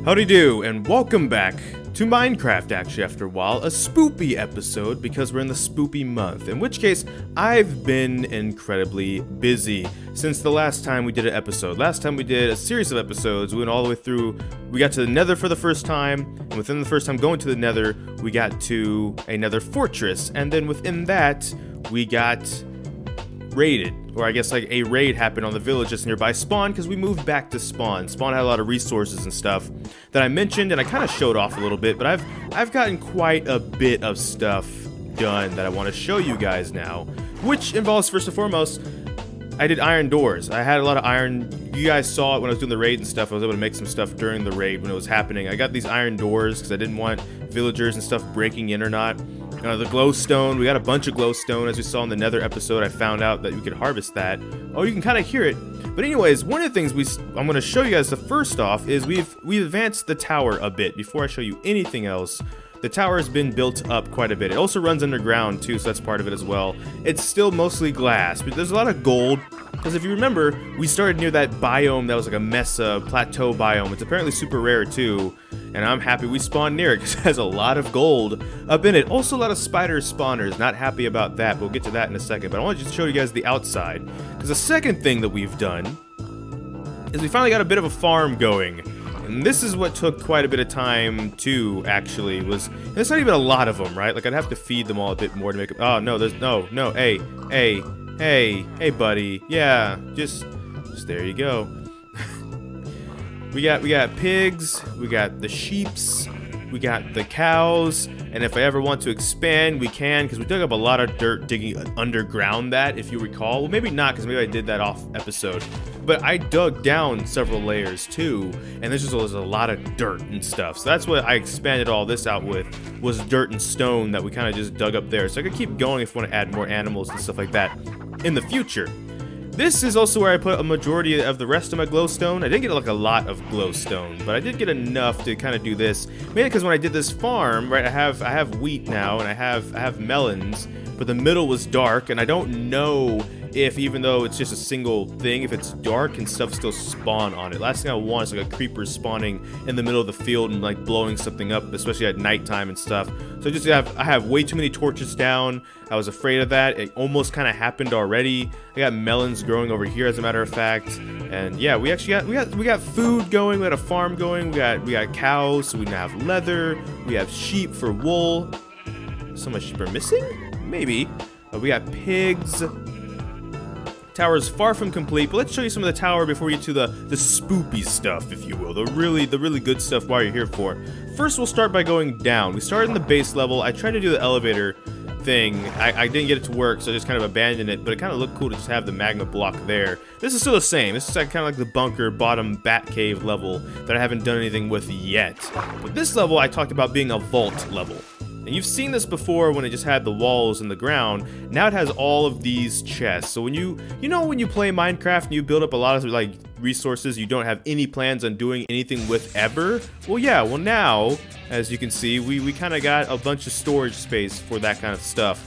Howdy do, and welcome back to Minecraft, actually, after a while, a spoopy episode, because we're in the spoopy month, in which case, I've been incredibly busy since the last time we did an episode. Last time we did a series of episodes, we went all the way through, we got to the nether for the first time, and within the first time going to the nether, we got to a nether fortress, and then within that, we got raided, or I guess like a raid happened on the village just nearby Spawn, because we moved back to Spawn. Spawn had a lot of resources and stuff that I mentioned, and I kind of showed off a little bit, but I've gotten quite a bit of stuff done that I want to show you guys now, which involves, first and foremost, I did iron doors. I had a lot of iron. You guys saw it when I was doing the raid and stuff. I was able to make some stuff during the raid when it was happening. I got these iron doors because I didn't want villagers and stuff breaking in or not. The glowstone, we got a bunch of glowstone, as we saw in the nether episode. I found out that we could harvest that. Oh, you can kind of hear it. But anyways, one of the things I'm going to show you guys, the first off, is we've advanced the tower a bit. Before I show you anything else, the tower has been built up quite a bit. It also runs underground too, so that's part of it as well. It's still mostly glass, but there's a lot of gold. Because if you remember, we started near that biome that was like a mesa plateau biome. It's apparently super rare too, and I'm happy we spawned near it because it has a lot of gold up in it. Also a lot of spider spawners, not happy about that, but we'll get to that in a second. But I want to just show you guys the outside, because the second thing that we've done is we finally got a bit of a farm going. And this is what took quite a bit of time too, actually, and it's not even a lot of them, right? Like, I'd have to feed them all a bit more to make it. Oh, no, there's no, hey, buddy. Yeah, just there you go. we got pigs, we got the sheeps, we got the cows, and if I ever want to expand, we can, because we dug up a lot of dirt digging underground that, if you recall. Well, maybe not, because maybe I did that off episode. But I dug down several layers too, and there's just a lot of dirt and stuff. So that's what I expanded all this out with, was dirt and stone that we kind of just dug up there. So I could keep going if I want to add more animals and stuff like that in the future. This is also where I put a majority of the rest of my glowstone. I didn't get like a lot of glowstone, but I did get enough to kind of do this. Mainly because when I did this farm, right, I have wheat now, and I have melons, but the middle was dark, and I don't know if, even though it's just a single thing, if it's dark, can stuff still spawn on it. Last thing I want is like a creeper spawning in the middle of the field and like blowing something up, especially at nighttime and stuff. So I have way too many torches down. I was afraid of that. It almost kind of happened already. I got melons growing over here, as a matter of fact. And yeah, we got food going. We got a farm going. We got cows, so we now have leather. We have sheep for wool. So much sheep are missing? Maybe. We got pigs. Tower is far from complete, but let's show you some of the tower before we get to the spoopy stuff, if you will, the really good stuff while you're here for. First, we'll start by going down. We started in the base level. I tried to do the elevator thing. I didn't get it to work, so I just kind of abandoned it, but it kind of looked cool to just have the magma block there. This is still the same. This is like, kind of like the bunker bottom bat cave level that I haven't done anything with yet. But this level I talked about being a vault level. And you've seen this before when it just had the walls in the ground. Now it has all of these chests. So when you play Minecraft and you build up a lot of like resources you don't have any plans on doing anything with ever, well yeah, well now, as you can see, we kind of got a bunch of storage space for that kind of stuff.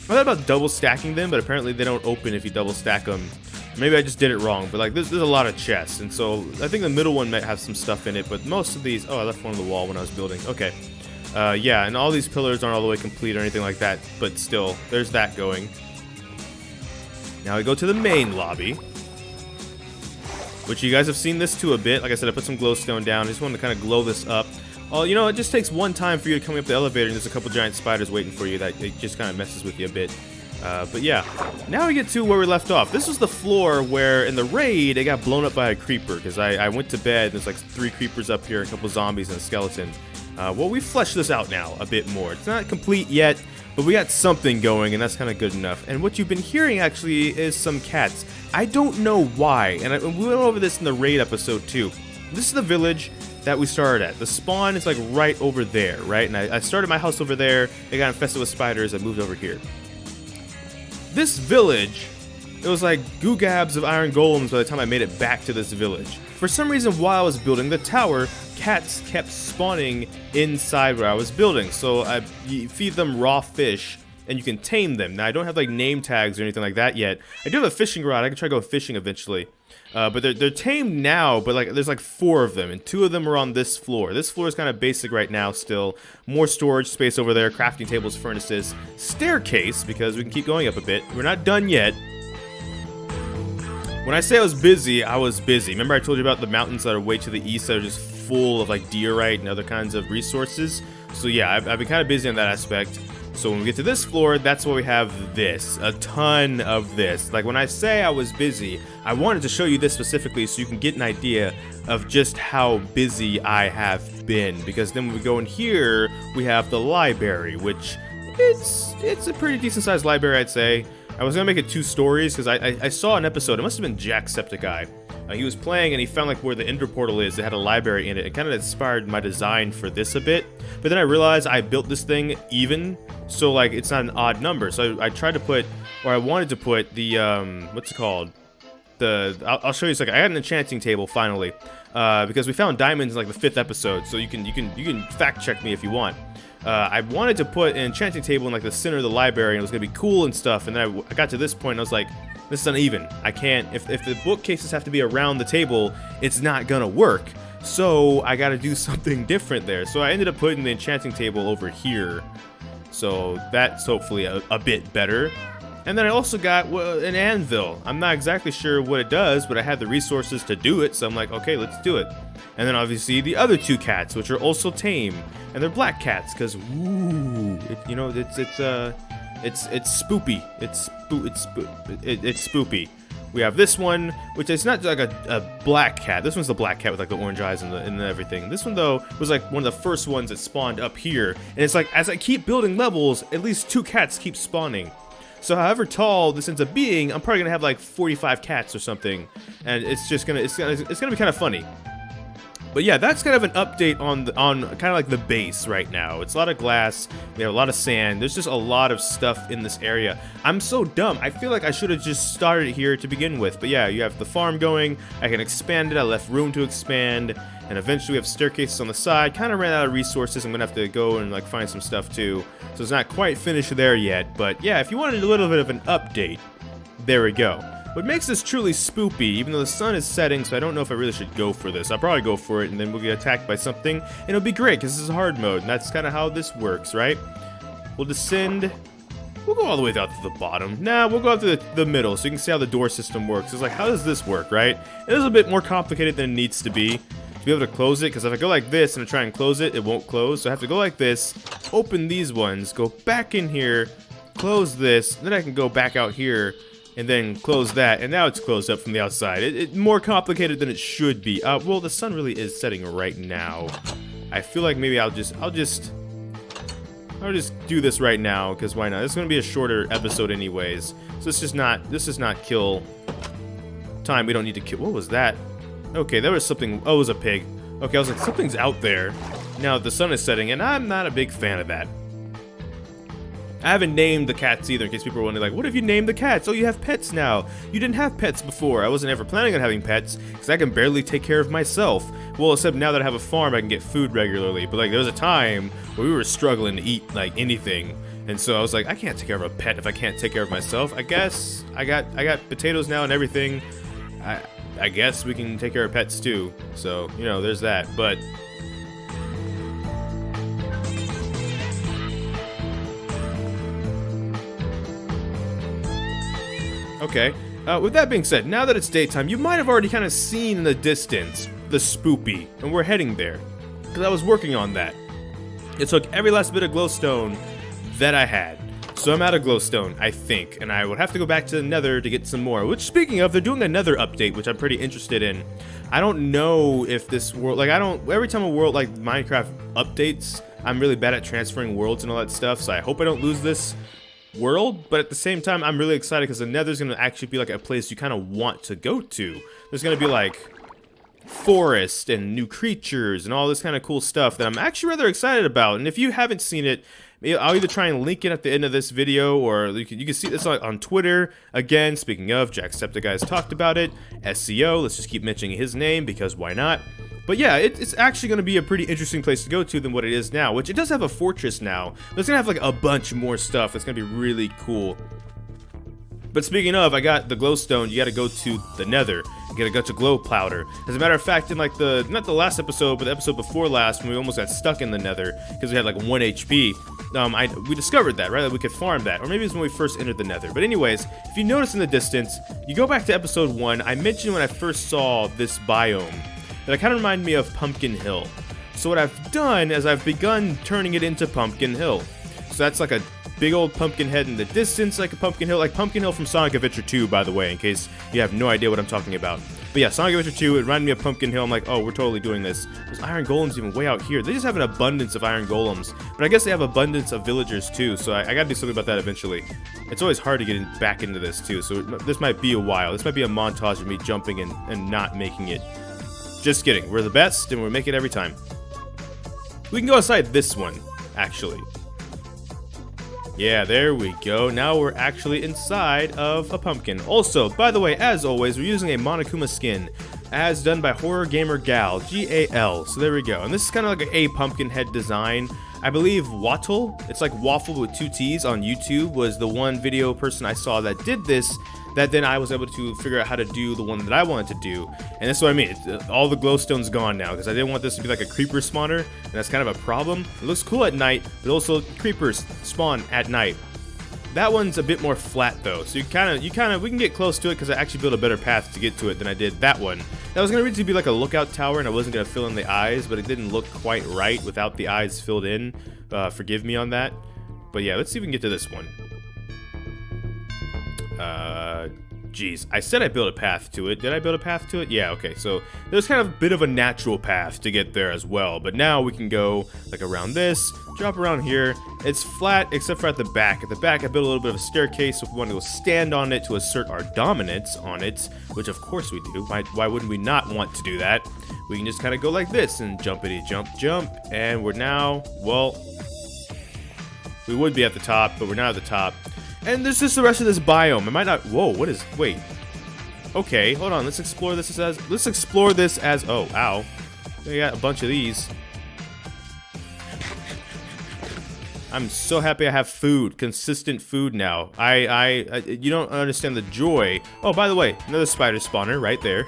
I thought about double stacking them, but apparently they don't open if you double stack them. Maybe I just did it wrong, but like there's a lot of chests, and so I think the middle one might have some stuff in it, but most of these, oh, I left one on the wall when I was building. Okay. Yeah, and all these pillars aren't all the way complete or anything like that, but still, there's that going. Now we go to the main lobby, which you guys have seen this too a bit. Like I said, I put some glowstone down. I just wanted to kind of glow this up. Oh, you know, it just takes one time for you to come up the elevator, and there's a couple giant spiders waiting for you. That it just kind of messes with you a bit. But yeah, now we get to where we left off. This was the floor where, in the raid, it got blown up by a creeper, because I went to bed, and there's like 3 creepers up here, a couple zombies, and a skeleton. Well, we fleshed this out now a bit more. It's not complete yet, but we got something going, and that's kind of good enough. And what you've been hearing, actually, is some cats. I don't know why, and we went over this in the raid episode, too. This is the village that we started at. The spawn is, like, right over there, right? And I started my house over there. It got infested with spiders. I moved over here. This village, it was like goo gabs of iron golems by the time I made it back to this village. For some reason, while I was building the tower, cats kept spawning inside where I was building. So you feed them raw fish, and you can tame them. Now, I don't have like name tags or anything like that yet. I do have a fishing rod. I can try to go fishing eventually. But they're tamed now, but like there's like 4 of them, and 2 of them are on this floor. This floor is kind of basic right now still. More storage space over there, crafting tables, furnaces, staircase, because we can keep going up a bit. We're not done yet. When I say I was busy, I was busy. Remember I told you about the mountains that are way to the east that are just full of like diorite and other kinds of resources? So yeah, I've been kind of busy on that aspect. So when we get to this floor, that's where we have this. A ton of this. Like when I say I was busy, I wanted to show you this specifically so you can get an idea of just how busy I have been. Because then when we go in here, we have the library, which it's a pretty decent sized library, I'd say. I was gonna make it 2 stories because I saw an episode. It must have been Jacksepticeye. He was playing and he found like where the Ender Portal is. It had a library in it. It kind of inspired my design for this a bit. But then I realized I built this thing even, so like it's not an odd number. So I tried to put, or I wanted to put the what's it called? I'll show you a second. I got an enchanting table finally, because we found diamonds in like the 5th episode. So you can fact check me if you want. I wanted to put an enchanting table in like the center of the library, and it was gonna be cool and stuff. And then I got to this point, and I was like, this is uneven. I can't. If the bookcases have to be around the table, it's not gonna work. So I got to do something different there. So I ended up putting the enchanting table over here. So that's hopefully a bit better. And then I also got an anvil. I'm not exactly sure what it does, but I had the resources to do it. So I'm like, okay, let's do it. And then obviously the other 2 cats, which are also tame, and they're black cats, because ooh, you know, it's spoopy. It's spoopy. We have this one, which is not like a black cat. This one's the black cat with like the orange eyes and everything. This one though was like one of the first ones that spawned up here, and it's like as I keep building levels, at least 2 cats keep spawning. So however tall this ends up being, I'm probably gonna have like 45 cats or something, and it's gonna be kind of funny. But yeah, that's kind of an update on kind of like the base right now. It's a lot of glass, we have a lot of sand, there's just a lot of stuff in this area. I'm so dumb, I feel like I should have just started here to begin with. But yeah, you have the farm going, I can expand it, I left room to expand, and eventually we have staircases on the side. Kind of ran out of resources, I'm gonna have to go and like find some stuff too. So it's not quite finished there yet, but yeah, if you wanted a little bit of an update, there we go. What makes this truly spoopy, even though the sun is setting, so I don't know if I really should go for this. I'll probably go for it, and then we'll get attacked by something, and it'll be great, because this is hard mode, and that's kind of how this works, right? We'll descend. We'll go all the way down to the bottom. Nah, we'll go up to the middle, so you can see how the door system works. It's like, how does this work, right? It is a bit more complicated than it needs to be able to close it, because if I go like this and I try and close it, it won't close. So I have to go like this, open these ones, go back in here, close this, then I can go back out here, and then close that, and now it's closed up from the outside. It's more complicated than it should be. Well, the sun really is setting right now. I feel like maybe I'll just do this right now, because why not? This is gonna be a shorter episode anyways. So this is not kill time. We don't need to kill. What was that? Okay, there was something. Oh, it was a pig. Okay, I was like, something's out there. Now the sun is setting, and I'm not a big fan of that. I haven't named the cats either, in case people are wondering, like, what have you named the cats? Oh, you have pets now. You didn't have pets before. I wasn't ever planning on having pets, because I can barely take care of myself. Well, except now that I have a farm, I can get food regularly. But, like, there was a time where we were struggling to eat, like, anything. And so I was like, I can't take care of a pet if I can't take care of myself. I guess I got potatoes now and everything. I guess we can take care of pets, too. So, you know, there's that. But okay, with that being said, now that it's daytime, you might have already kind of seen in the distance the spoopy, and we're heading there, because I was working on that. It took every last bit of glowstone that I had, so I'm out of glowstone, I think, and I would have to go back to the nether to get some more, which, speaking of, they're doing another update, which I'm pretty interested in. I don't know if this world, like, every time a world like Minecraft updates, I'm really bad at transferring worlds and all that stuff, so I hope I don't lose this world, but at the same time I'm really excited because the nether's gonna actually be like a place you kind of want to go to. There's gonna be like forest and new creatures and all this kind of cool stuff that I'm actually rather excited about. And if you haven't seen it, I'll either try and link it at the end of this video, or you can see this on Twitter. Again, speaking of, Jacksepticeye has talked about it. SEO, let's just keep mentioning his name because why not? But yeah, it's actually going to be a pretty interesting place to go to than what it is now, which it does have a fortress now. But it's going to have like a bunch more stuff that's going to be really cool. But speaking of, I got the glowstone. You got to go to the Nether. You got to go to glow powder. As a matter of fact, in like not the last episode, but the episode before last, when we almost got stuck in the Nether because we had like 1 HP, we discovered that, right? That we could farm that, or maybe it's when we first entered the Nether. But anyways, if you notice in the distance, you go back to episode 1. I mentioned when I first saw this biome that it kind of reminded me of Pumpkin Hill. So what I've done is I've begun turning it into Pumpkin Hill. So that's like a big old pumpkin head in the distance, like a Pumpkin Hill, from Sonic Adventure 2, by the way, in case you have no idea what I'm talking about. But yeah, Sonic Adventure 2, it reminded me of Pumpkin Hill. I'm like, oh, we're totally doing this. There's iron golems even way out here. They just have an abundance of iron golems, but I guess they have abundance of villagers too, so I gotta do something about that eventually. It's always hard to get back into this too, so this might be a while. This might be a montage of me jumping and not making it. Just kidding. We're the best, and we'll make it every time. We can go outside this one, actually. Yeah, there we go. Now we're actually inside of a pumpkin. Also, by the way, as always, we're using a Monokuma skin, as done by Horror Gamer Gal, G-A-L. So there we go. And this is kind of like a pumpkin head design. I believe Wattle, it's like waffle with 2 T's on YouTube, was the one video person I saw that did this, that then I was able to figure out how to do the one that I wanted to do. And that's what I mean. All the glowstone's gone now, because I didn't want this to be like a creeper spawner, and that's kind of a problem. It looks cool at night, but also creepers spawn at night. That one's a bit more flat though, so we can get close to it because I actually built a better path to get to it than I did that one. That was gonna originally be like a lookout tower, and I wasn't gonna fill in the eyes, but it didn't look quite right without the eyes filled in. Forgive me on that. But yeah, let's see if we can get to this one. Geez, I said I built a path to it. Did I build a path to it? Yeah, okay, so there's kind of a bit of a natural path to get there as well, but now we can go like around this, drop around here. It's flat except for at the back. At the back, I built a little bit of a staircase if we want to go stand on it to assert our dominance on it, which of course we do. Why wouldn't we not want to do that? We can just kind of go like this and jumpity jump jump, and we're now, well, we would be at the top, but we're not at the top. And there's just the rest of this biome. I might not. Whoa, what is? Wait. Okay, hold on. Let's explore this as. Oh, ow. We got a bunch of these. I'm so happy I have food, consistent food now. You don't understand the joy. Oh, by the way, another spider spawner right there.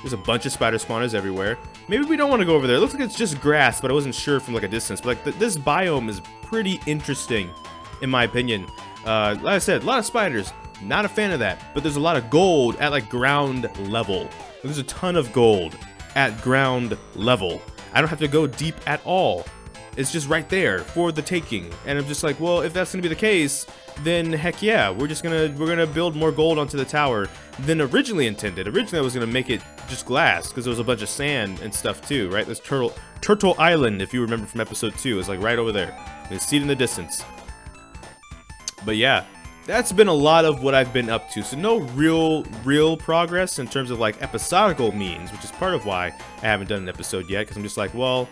There's a bunch of spider spawners everywhere. Maybe we don't want to go over there. It looks like it's just grass, but I wasn't sure from like a distance. But like this biome is pretty interesting, in my opinion. Like I said, a lot of spiders, not a fan of that, but there's a lot of gold at like ground level. There's a ton of gold at ground level. I don't have to go deep at all. It's just right there for the taking. And I'm just like, well, if that's gonna be the case, then heck yeah, we're gonna build more gold onto the tower than originally intended. Originally I was gonna make it just glass because there was a bunch of sand and stuff too, right? This Turtle Island, if you remember from episode 2, is like right over there. You can see it in the distance. But yeah, that's been a lot of what I've been up to. So no real progress in terms of like episodical means, which is part of why I haven't done an episode yet, because I'm just like, well,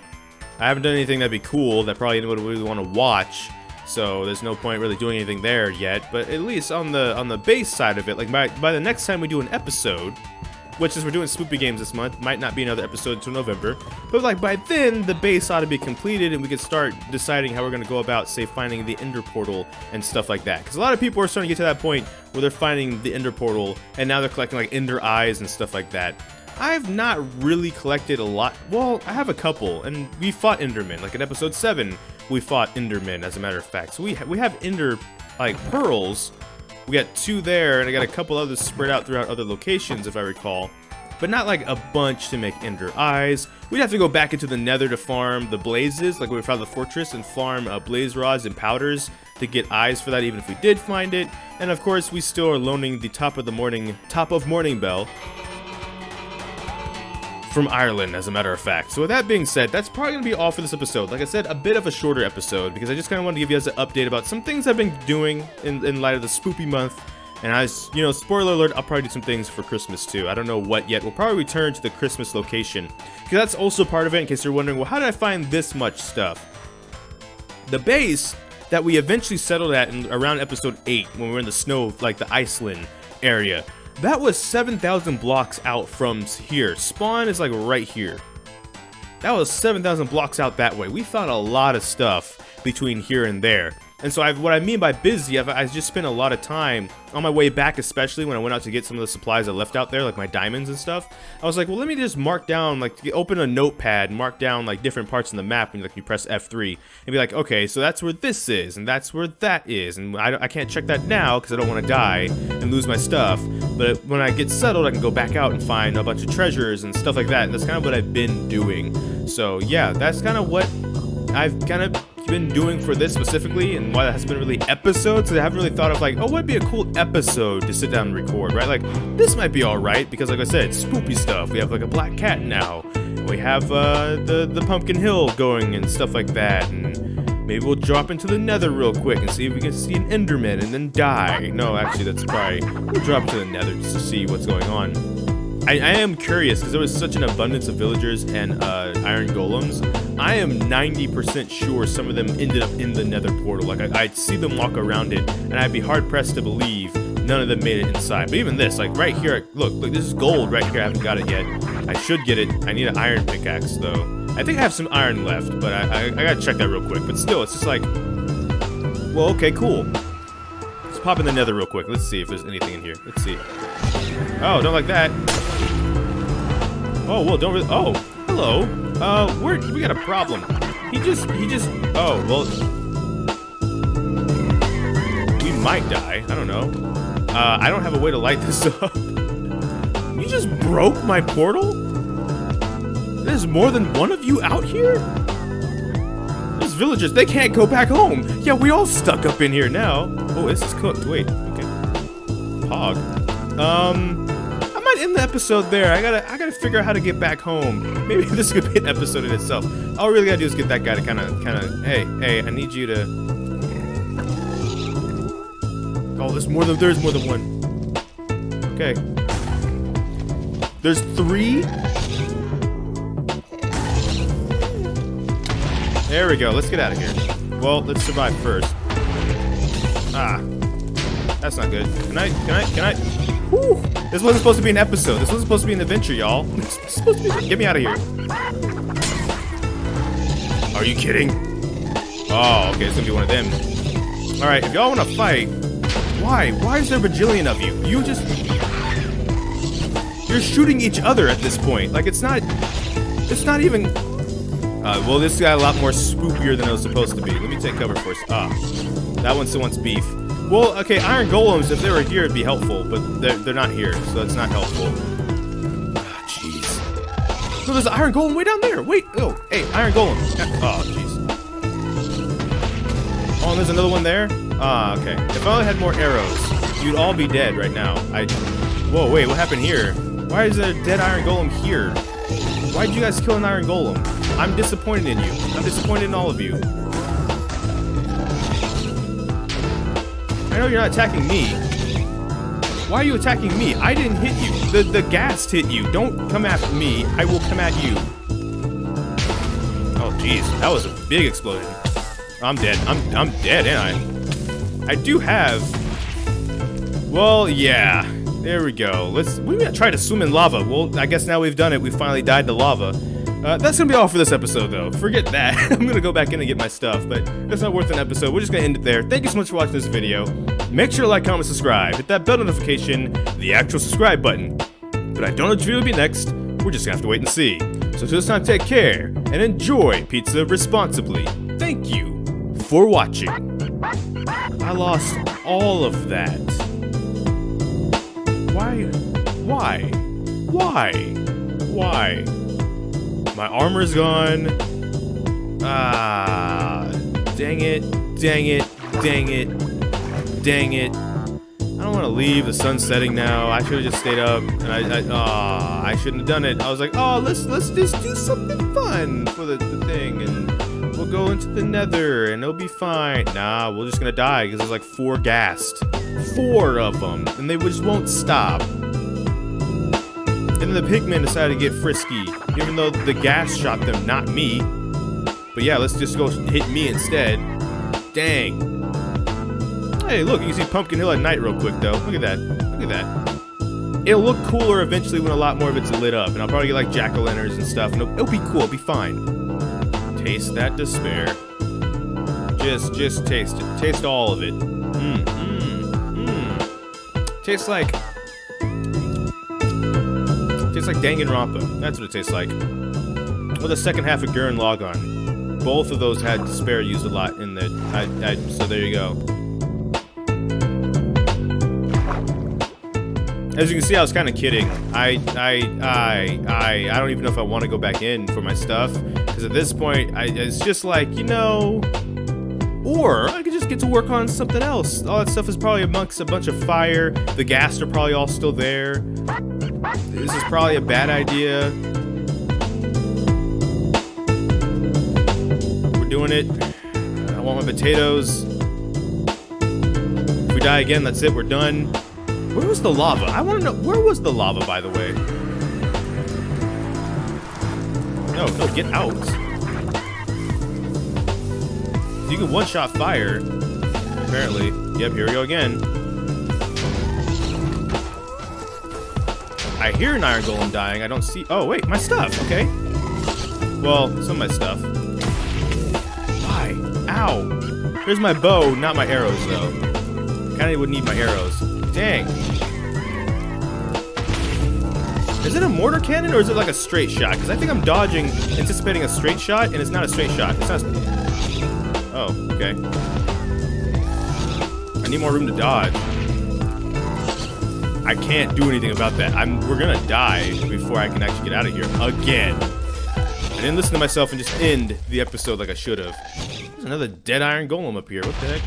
I haven't done anything that'd be cool that probably anyone would really want to watch. So there's no point really doing anything there yet. But at least on the base side of it, like by the next time we do an episode, which is we're doing Spoopy games this month, might not be another episode until November, but like by then the base ought to be completed and we could start deciding how we're going to go about, say, finding the ender portal and stuff like that. Because a lot of people are starting to get to that point where they're finding the ender portal and now they're collecting like ender eyes and stuff like that. I've not really collected a lot. Well, I have a couple, and we fought endermen. Like in episode 7 we fought endermen, as a matter of fact. So we have ender like pearls. We got 2 there, and I got a couple others spread out throughout other locations, if I recall. But not like a bunch to make ender eyes. We'd have to go back into the nether to farm the blazes, like when we found the fortress, and farm blaze rods and powders to get eyes for that, even if we did find it. And of course, we still are loaning the top of morning bell from Ireland, as a matter of fact. So with that being said, that's probably going to be all for this episode. Like I said, a bit of a shorter episode, because I just kind of wanted to give you guys an update about some things I've been doing in light of the Spoopy month. And you know, spoiler alert, I'll probably do some things for Christmas too. I don't know what yet. We'll probably return to the Christmas location, because that's also part of it, in case you're wondering, well, how did I find this much stuff? The base that we eventually settled at around episode 8, when we were in the snow, like the Iceland area, that was 7,000 blocks out from here. Spawn is like right here. That was 7,000 blocks out that way. We found a lot of stuff between here and there. And so what I mean by busy, I just spent a lot of time on my way back, especially when I went out to get some of the supplies I left out there, like my diamonds and stuff. I was like, well, let me just mark down, like, open a notepad, mark down, like, different parts of the map, and like, you press F3, and be like, okay, so that's where this is, and that's where that is, and I can't check that now, because I don't want to die and lose my stuff, but when I get settled, I can go back out and find a bunch of treasures and stuff like that, and that's kind of what I've been doing. So, yeah, that's kind of what I've kind of been doing for this specifically, and why that hasn't been really episodes. I haven't really thought of like, oh, what'd be a cool episode to sit down and record, right? Like, this might be alright, because like I said, it's spoopy stuff. We have like a black cat now. We have the Pumpkin Hill going and stuff like that, and maybe we'll drop into the nether real quick and see if we can see an enderman and then die. No, actually, that's probably, we'll drop to the nether just to see what's going on. I am curious, because there was such an abundance of villagers and iron golems. I am 90% sure some of them ended up in the nether portal. Like, I'd see them walk around it, and I'd be hard-pressed to believe none of them made it inside. But even this, like, right here, look, this is gold right here. I haven't got it yet. I should get it. I need an iron pickaxe, though. I think I have some iron left, but I gotta check that real quick. But still, it's just like, well, okay, cool. Let's pop in the nether real quick. Let's see if there's anything in here. Let's see. Oh, don't like that. Oh, well, don't really, oh, hello. We got a problem. He just, oh, well, we might die. I don't know. I don't have a way to light this up. You just broke my portal? There's more than one of you out here? Those villagers, they can't go back home. Yeah, we all stuck up in here now. Oh, this is cooked. Wait, okay. Pog. I might end the episode there. I gotta figure out how to get back home. Maybe this could be an episode in itself. All we really gotta do is get that guy to kind of, hey, I need you to. Oh, there's more than one. Okay. There's 3. There we go. Let's get out of here. Well, let's survive first. Ah, that's not good. Can I? Whew. This wasn't supposed to be an episode. This wasn't supposed to be an adventure, y'all. Get me out of here. Are you kidding? Oh, okay, it's gonna be one of them. Alright, if y'all wanna fight, why? Why is there a bajillion of you? You're shooting each other at this point. Like, it's not even... well, this got a lot more spookier than it was supposed to be. Let me take cover first. Ah, that one still wants beef. Well, okay, iron golems, if they were here, it'd be helpful, but they're not here, so it's not helpful. Ah, jeez. No, there's an iron golem way down there. Wait, oh, hey, iron golem. Oh, jeez. Oh, and there's another one there? Ah, okay. If I only had more arrows, you'd all be dead right now. Whoa, wait, what happened here? Why is there a dead iron golem here? Why'd you guys kill an iron golem? I'm disappointed in you. I'm disappointed in all of you. I know you're not attacking me. Why are you attacking me? I didn't hit you. The ghast hit you. Don't come after me. I will come at you. Oh, jeez. That was a big explosion. I'm dead. I'm dead, ain't I? I do have... Well, yeah. There we go. We're gonna try to swim in lava. Well, I guess now we've done it. We finally died to lava. That's gonna be all for this episode, though. Forget that. I'm gonna go back in and get my stuff, but that's not worth an episode. We're just gonna end it there. Thank you so much for watching this video. Make sure to like, comment, subscribe. Hit that bell notification, the actual subscribe button. But I don't know which video will be next. We're just gonna have to wait and see. So till this time, take care and enjoy pizza responsibly. Thank you for watching. I lost all of that. Why? My armor's gone. Ah, dang it. I don't want to leave. The sun's setting now. I should have just stayed up. And I shouldn't have done it. I was like, oh, let's just do something fun for the thing, and we'll go into the nether, and it'll be fine. Nah, we're just gonna die because there's like 4 ghast. 4 of them, and they just won't stop. And then the pigmen decided to get frisky, even though the gas shot them, not me. But yeah, let's just go hit me instead. Dang. Hey, look, you can see Pumpkin Hill at night real quick, though. Look at that. It'll look cooler eventually when a lot more of it's lit up, and I'll probably get like jack-o'-lanterns and stuff, and it'll be cool, it'll be fine. Taste that despair. Just taste it. Taste all of it. Tastes like Danganronpa. That's what it tastes like. With the second half of Gurren Lagann. Both of those had despair used a lot in there. So there you go. As you can see, I was kind of kidding. I don't even know if I want to go back in for my stuff, because at this point, it's just like, you know, or I could just get to work on something else. All that stuff is probably amongst a bunch of fire. The gas are probably all still there. This is probably a bad idea. We're doing it. I want my potatoes. If we die again, that's it. We're done. Where was the lava? I want to know, where was the lava, by the way? No, get out. You can one-shot fire, apparently. Yep, here we go again. I hear an iron golem dying. I don't see... Oh, wait, my stuff. Okay. Well, some of my stuff. Why? Ow. Here's my bow, not my arrows, though. Kinda would need my arrows. Dang. Is it a mortar cannon or is it like a straight shot? Because I think I'm dodging, anticipating a straight shot, and it's not a straight shot. It's not. Oh, okay. I need more room to dodge. I can't do anything about that. We're gonna die before I can actually get out of here again. I didn't listen to myself and just end the episode like I should have. There's another dead iron golem up here. What the heck?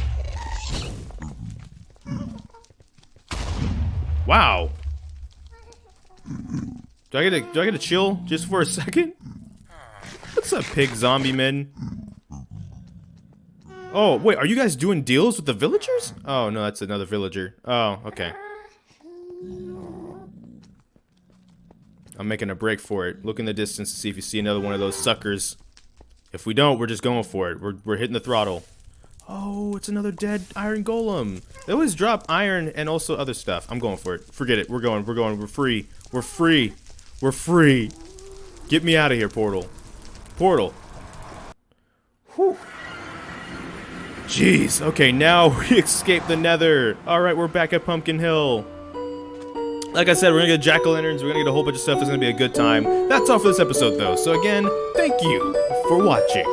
Wow. Do I get to chill just for a second? What's up, pig zombie men? Oh, wait, are you guys doing deals with the villagers? Oh, no, that's another villager. Oh, okay. I'm making a break for it. Look in the distance to see if you see another one of those suckers. If we don't, we're just going for it. We're hitting the throttle. Oh, it's another dead iron golem. They always drop iron and also other stuff. I'm going for it. Forget it. We're going. We're free. We're free. We're free. Get me out of here, portal. Portal. Whew. Jeez. Okay, now we escape the nether. Alright, we're back at Pumpkin Hill. Like I said, we're gonna get jack-o'-lanterns. We're gonna get a whole bunch of stuff. It's gonna be a good time. That's all for this episode, though. So again, thank you for watching.